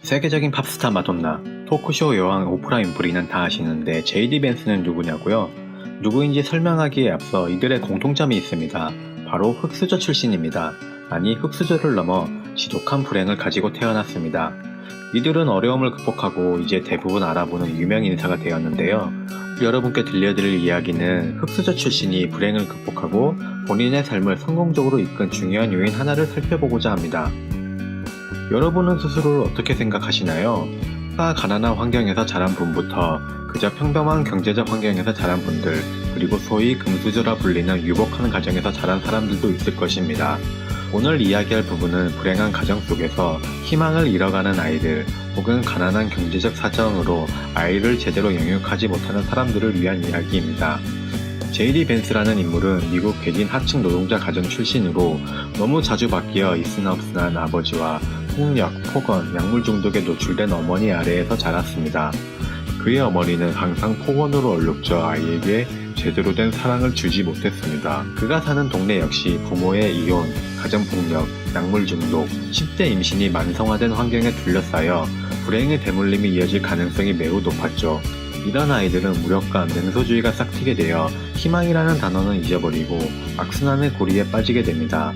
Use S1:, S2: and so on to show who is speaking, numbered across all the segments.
S1: 세계적인 팝스타 마돈나, 토크쇼 여왕 오프라 윈프리는 다 아시는데 제이디 벤스는 누구냐고요? 누구인지 설명하기에 앞서 이들의 공통점이 있습니다. 바로 흑수저 출신입니다. 아니 흑수저를 넘어 지독한 불행을 가지고 태어났습니다. 이들은 어려움을 극복하고 이제 대부분 알아보는 유명 인사가 되었는데요. 여러분께 들려드릴 이야기는 흑수저 출신이 불행을 극복하고 본인의 삶을 성공적으로 이끈 중요한 요인 하나를 살펴보고자 합니다. 여러분은 스스로를 어떻게 생각하시나요? 가난한 환경에서 자란 분부터 그저 평범한 경제적 환경에서 자란 분들, 그리고 소위 금수저라 불리는 유복한 가정에서 자란 사람들도 있을 것입니다. 오늘 이야기할 부분은 불행한 가정 속에서 희망을 잃어가는 아이들, 혹은 가난한 경제적 사정으로 아이를 제대로 영육하지 못하는 사람들을 위한 이야기입니다. 제이디 벤스라는 인물은 미국 백인 하층 노동자 가정 출신으로 너무 자주 바뀌어 있으나 없으나 아버지와 폭력, 폭언, 약물 중독에 노출된 어머니 아래에서 자랐습니다. 그의 어머니는 항상 폭언으로 얼룩져 아이에게 제대로 된 사랑을 주지 못했습니다. 그가 사는 동네 역시 부모의 이혼, 가정폭력, 약물 중독, 10대 임신이 만성화된 환경에 둘러싸여 불행의 대물림이 이어질 가능성이 매우 높았죠. 이런 아이들은 무력감, 냉소주의가 싹트게 되어 희망이라는 단어는 잊어버리고 악순환의 고리에 빠지게 됩니다.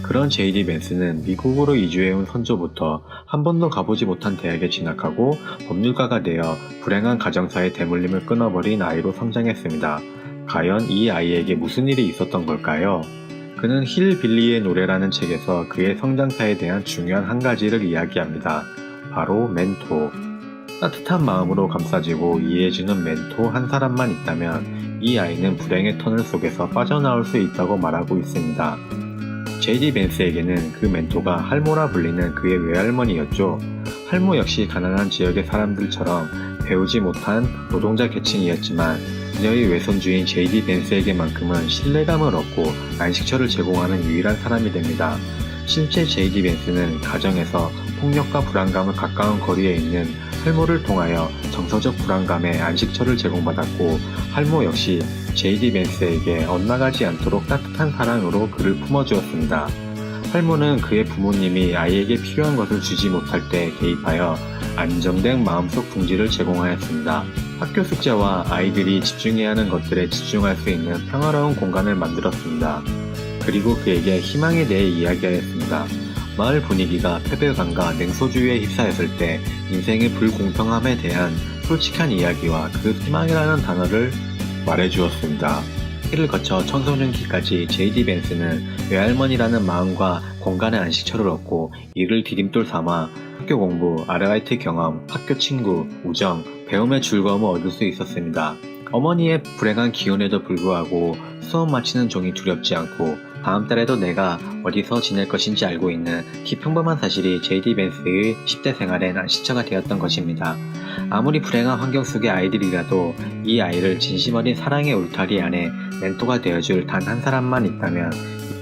S1: 그런 제이디 벤스는 미국으로 이주해온 선조부터 한 번도 가보지 못한 대학에 진학하고 법률가가 되어 불행한 가정사의 대물림을 끊어버린 아이로 성장했습니다. 과연 이 아이에게 무슨 일이 있었던 걸까요? 그는 힐빌리의 노래라는 책에서 그의 성장사에 대한 중요한 한 가지를 이야기합니다. 바로 멘토. 따뜻한 마음으로 감싸주고 이해해주는 멘토 한 사람만 있다면 이 아이는 불행의 터널 속에서 빠져나올 수 있다고 말하고 있습니다. 제이디 벤스에게는 그 멘토가 할모라 불리는 그의 외할머니였죠. 할모 역시 가난한 지역의 사람들처럼 배우지 못한 노동자 계층이었지만 그녀의 외손주인 제이디 벤스에게만큼은 신뢰감을 얻고 안식처를 제공하는 유일한 사람이 됩니다. 실제 제이디 벤스는 가정에서 폭력과 불안감을 가까운 거리에 있는 할모를 통하여 정서적 불안감에 안식처를 제공받았고, 할모 역시 제이디 벤스에게 엇나가지 않도록 따뜻한 사랑으로 그를 품어주었습니다. 할모는 그의 부모님이 아이에게 필요한 것을 주지 못할 때 개입하여 안정된 마음속 둥지를 제공하였습니다. 학교 숙제와 아이들이 집중해야 하는 것들에 집중할 수 있는 평화로운 공간을 만들었습니다. 그리고 그에게 희망에 대해 이야기하였습니다. 마을 분위기가 패배감과 냉소주의에 휩싸였을 때 인생의 불공평함에 대한 솔직한 이야기와 그 희망이라는 단어를 말해주었습니다. 이를 거쳐 청소년기까지 제이디 벤스는 외할머니라는 마음과 공간의 안식처를 얻고 이를 디딤돌 삼아 학교 공부, 아르바이트 경험, 학교 친구, 우정, 배움의 즐거움을 얻을 수 있었습니다. 어머니의 불행한 기운에도 불구하고 수업 마치는 종이 두렵지 않고 다음 달에도 내가 어디서 지낼 것인지 알고 있는 기평범한 사실이 제이디 벤스의 10대 생활엔 안식처가 되었던 것입니다. 아무리 불행한 환경 속의 아이들이라도 이 아이를 진심 어린 사랑의 울타리 안에 멘토가 되어줄 단 한 사람만 있다면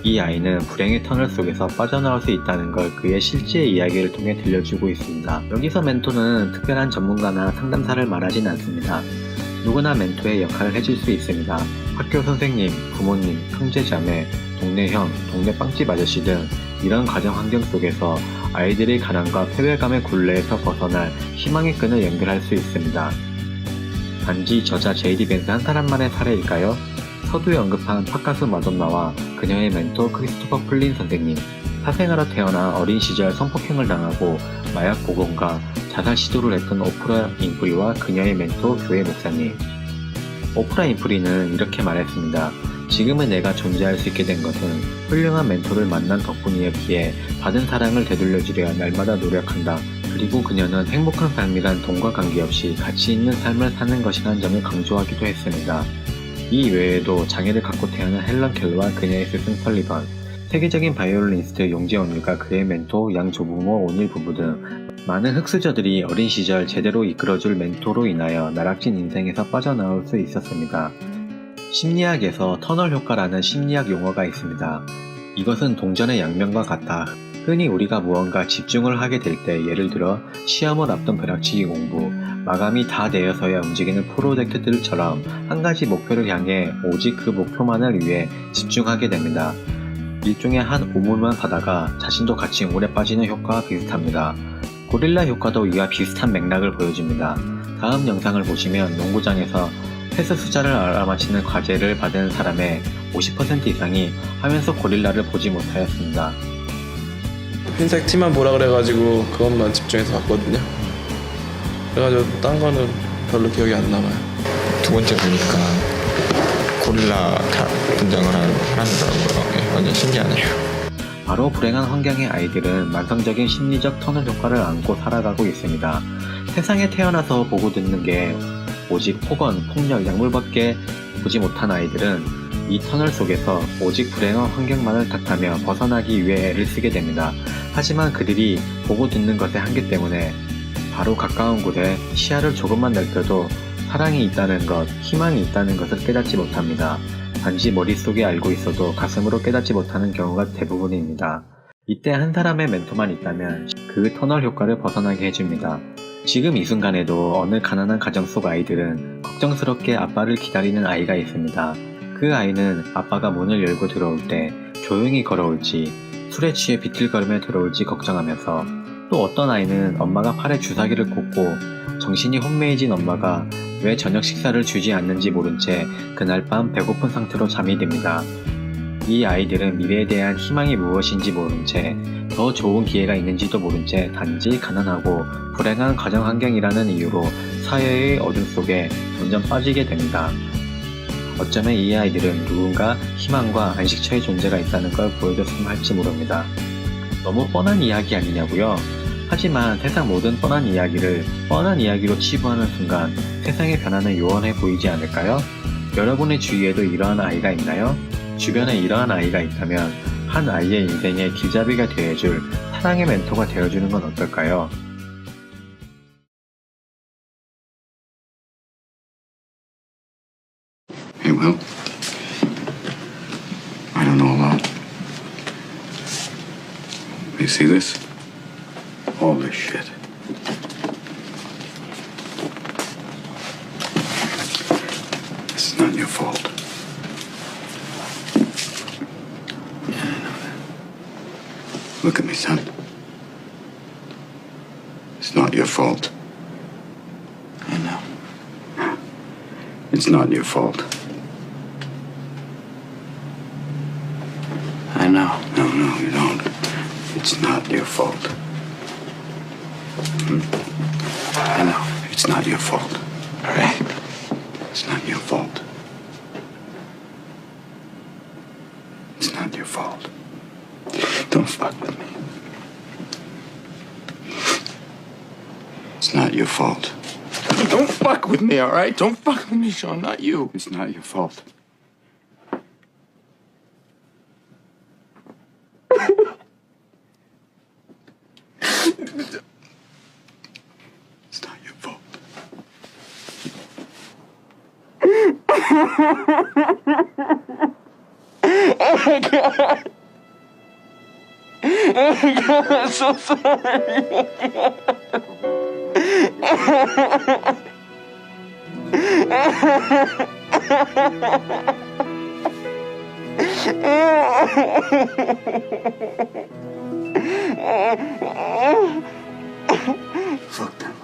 S1: 이 아이는 불행의 터널 속에서 빠져나올 수 있다는 걸 그의 실제 이야기를 통해 들려주고 있습니다. 여기서 멘토는 특별한 전문가나 상담사를 말하진 않습니다. 누구나 멘토의 역할을 해줄 수 있습니다. 학교 선생님, 부모님, 형제자매, 동네 형, 동네 빵집 아저씨 등 이런 가정 환경 속에서 아이들의 가난과 패배감의 굴레에서 벗어날 희망의 끈을 연결할 수 있습니다. 단지 저자 제이디 벤스 한 사람만의 사례일까요? 서두에 언급한 팝가수 마돈나와 그녀의 멘토 크리스토퍼 플린 선생님, 사생아로 태어나 어린 시절 성폭행을 당하고 마약 복용과 자살 시도를 했던 오프라 윈프리와 그녀의 멘토 교회 목사님. 오프라 윈프리는 이렇게 말했습니다. 지금의 내가 존재할 수 있게 된 것은 훌륭한 멘토를 만난 덕분이었기에 받은 사랑을 되돌려주려 날마다 노력한다. 그리고 그녀는 행복한 삶이란 돈과 관계없이 가치 있는 삶을 사는 것이라는 점을 강조하기도 했습니다. 이 외에도 장애를 갖고 태어난 헬런 켈러와 그녀의 스승 설리번, 세계적인 바이올리니스트 용재원일과 그의 멘토 양조부모 오닐 부부 등 많은 흑수저들이 어린 시절 제대로 이끌어줄 멘토로 인하여 나락진 인생에서 빠져나올 수 있었습니다. 심리학에서 터널 효과라는 심리학 용어가 있습니다. 이것은 동전의 양면과 같아 흔히 우리가 무언가 집중을 하게 될 때, 예를 들어 시험을 앞둔 벼락치기 공부, 마감이 다 되어서야 움직이는 프로젝트들처럼 한 가지 목표를 향해 오직 그 목표만을 위해 집중하게 됩니다. 일종의 한 우물만 가다가 자신도 같이 우물에 빠지는 효과와 비슷합니다. 고릴라 효과도 이와 비슷한 맥락을 보여줍니다. 다음 영상을 보시면 농구장에서 패스 숫자를 알아맞히는 과제를 받은 사람의 50% 이상이 화면 속 고릴라를 보지 못하였습니다.
S2: 흰색 티만 보라 그래가지고 그것만 집중해서 봤거든요. 그래가지고 딴 거는 별로 기억이 안 남아요.
S3: 두 번째 보니까 고릴라 분장을 하더라고요. 완전 신기하네요.
S1: 바로 불행한 환경의 아이들은 만성적인 심리적 터널 효과를 안고 살아가고 있습니다. 세상에 태어나서 보고 듣는 게 오직 폭언, 폭력, 약물밖에 보지 못한 아이들은 이 터널 속에서 오직 불행한 환경만을 탓하며 벗어나기 위해 애를 쓰게 됩니다. 하지만 그들이 보고 듣는 것의 한계 때문에 바로 가까운 곳에 시야를 조금만 넓혀도 사랑이 있다는 것, 희망이 있다는 것을 깨닫지 못합니다. 단지 머릿속에 알고 있어도 가슴으로 깨닫지 못하는 경우가 대부분입니다. 이때 한 사람의 멘토만 있다면 그 터널 효과를 벗어나게 해줍니다. 지금 이 순간에도 어느 가난한 가정 속 아이들은 걱정스럽게 아빠를 기다리는 아이가 있습니다. 그 아이는 아빠가 문을 열고 들어올 때 조용히 걸어올지 술에 취해 비틀거리며 들어올지 걱정하면서, 또 어떤 아이는 엄마가 팔에 주사기를 꽂고 정신이 혼미해진 엄마가 왜 저녁 식사를 주지 않는지 모른 채 그날 밤 배고픈 상태로 잠이 듭니다. 이 아이들은 미래에 대한 희망이 무엇인지 모른 채, 더 좋은 기회가 있는지도 모른 채 단지 가난하고 불행한 가정 환경이라는 이유로 사회의 어둠 속에 점점 빠지게 됩니다. 어쩌면 이 아이들은 누군가 희망과 안식처의 존재가 있다는 걸 보여줬으면 할지 모릅니다. 너무 뻔한 이야기 아니냐고요? 하지만 세상 모든 뻔한 이야기를 뻔한 이야기로 치부하는 순간 세상의 변화는 요원해 보이지 않을까요? 여러분의 주위에도 이러한 아이가 있나요? 주변에 이러한 아이가 있다면 한 아이의 인생의 길잡이가 되어줄 사랑의 멘토가 되어주는 건 어떨까요?
S4: Hey, Will. I don't know a lot. You see this? All this shit. This is not your fault. Yeah, I know that. Look at me, son. It's not your fault. I know. It's not your fault. I know. No, you don't. It's not your fault. I know. It's not your fault. All right? It's not your fault. It's not your fault. Don't fuck with me. It's not your fault.
S3: Don't fuck with me, all right? Don't fuck with me, Sean. Not you.
S4: It's not your fault. It's not your fault.
S3: Oh my God. Oh my God, I'm so sorry.
S4: Fuck them.